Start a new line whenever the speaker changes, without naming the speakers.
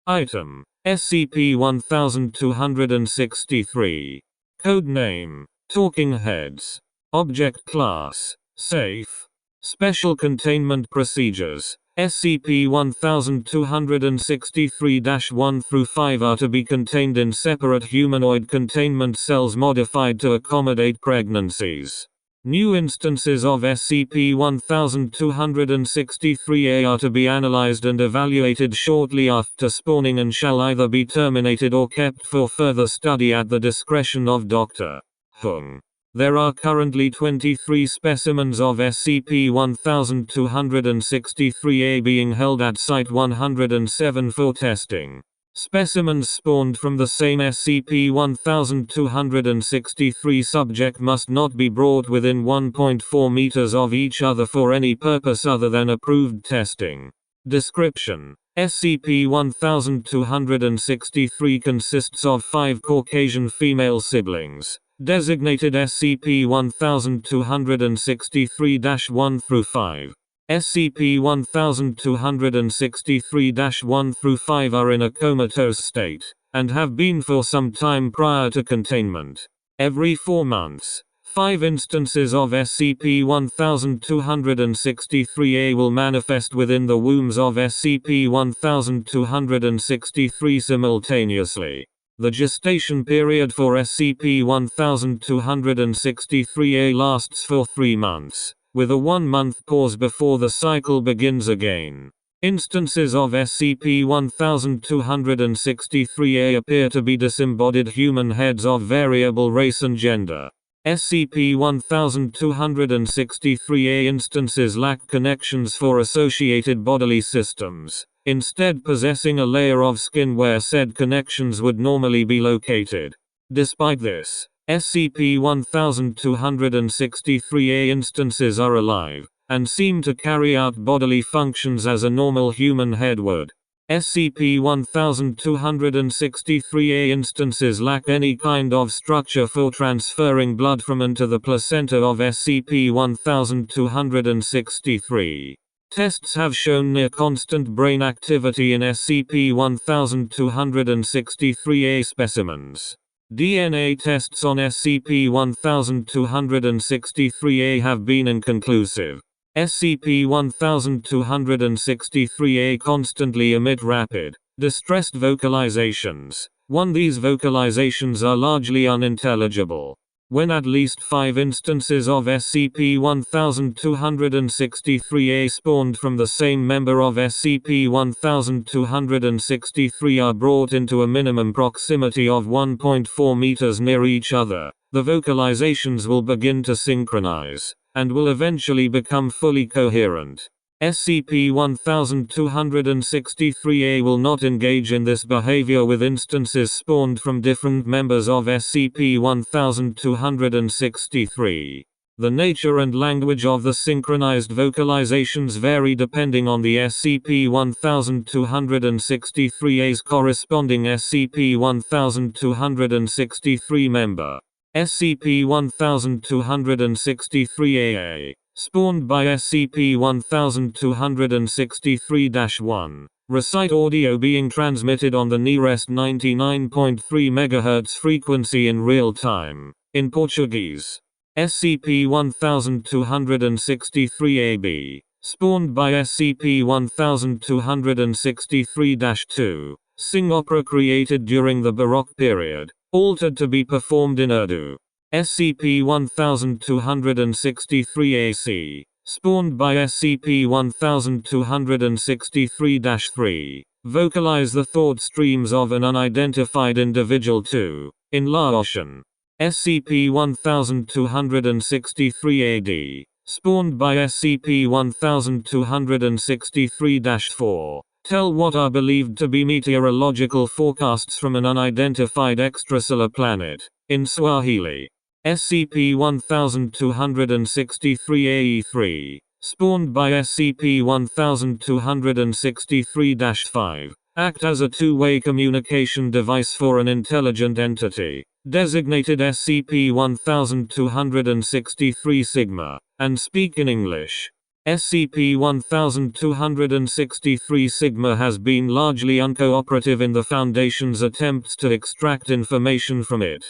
Item: SCP-1263. Codename: Talking Heads. Object Class: Safe. Special Containment Procedures: SCP-1263-1 through 5 are to be contained in separate humanoid containment cells modified to accommodate pregnancies. New instances of SCP-1263-A are to be analyzed and evaluated shortly after spawning and shall either be terminated or kept for further study at the discretion of Dr. Hung. There are currently 23 specimens of SCP-1263-A being held at Site-107 for testing. Specimens spawned from the same SCP-1263 subject must not be brought within 1.4 meters of each other for any purpose other than approved testing. Description: SCP-1263 consists of 5 Caucasian female siblings, designated SCP-1263-1 through 5. SCP-1263-1 through 5 are in a comatose state, and have been for some time prior to containment. Every 4 months, 5 instances of SCP-1263-A will manifest within the wombs of SCP-1263 simultaneously. The gestation period for SCP-1263-A lasts for 3 months, with a 1-month pause before the cycle begins again. Instances of SCP-1263-A appear to be disembodied human heads of variable race and gender. SCP-1263-A instances lack connections for associated bodily systems, instead possessing a layer of skin where said connections would normally be located. Despite this, SCP-1263-A instances are alive, and seem to carry out bodily functions as a normal human head would. SCP-1263-A instances lack any kind of structure for transferring blood from and to the placenta of SCP-1263. Tests have shown near constant brain activity in SCP-1263-A specimens. DNA tests on SCP-1263-A have been inconclusive. SCP-1263-A constantly emit rapid, distressed vocalizations. These vocalizations are largely unintelligible. When at least 5 instances of SCP-1263-A spawned from the same member of SCP-1263 are brought into a minimum proximity of 1.4 meters near each other, the vocalizations will begin to synchronize, and will eventually become fully coherent. SCP-1263-A will not engage in this behavior with instances spawned from different members of SCP-1263. The nature and language of the synchronized vocalizations vary depending on the SCP-1263-A's corresponding SCP-1263 member. SCP-1263-AA spawned by SCP-1263-1. Recite audio being transmitted on the nearest 99.3 MHz frequency in real time. In Portuguese. SCP-1263-AB spawned by SCP-1263-2. Sing opera created during the Baroque period, altered to be performed in Urdu. SCP-1263-AC spawned by SCP-1263-3. Vocalize the thought streams of an unidentified individual 2. In Laotian. SCP-1263-AD spawned by SCP-1263-4. Tell what are believed to be meteorological forecasts from an unidentified extrasolar planet. In Swahili. SCP-1263-AE3 spawned by SCP-1263-5. Act as a two-way communication device for an intelligent entity, designated SCP-1263 Sigma, and speak in English. SCP-1263 Sigma has been largely uncooperative in the Foundation's attempts to extract information from it.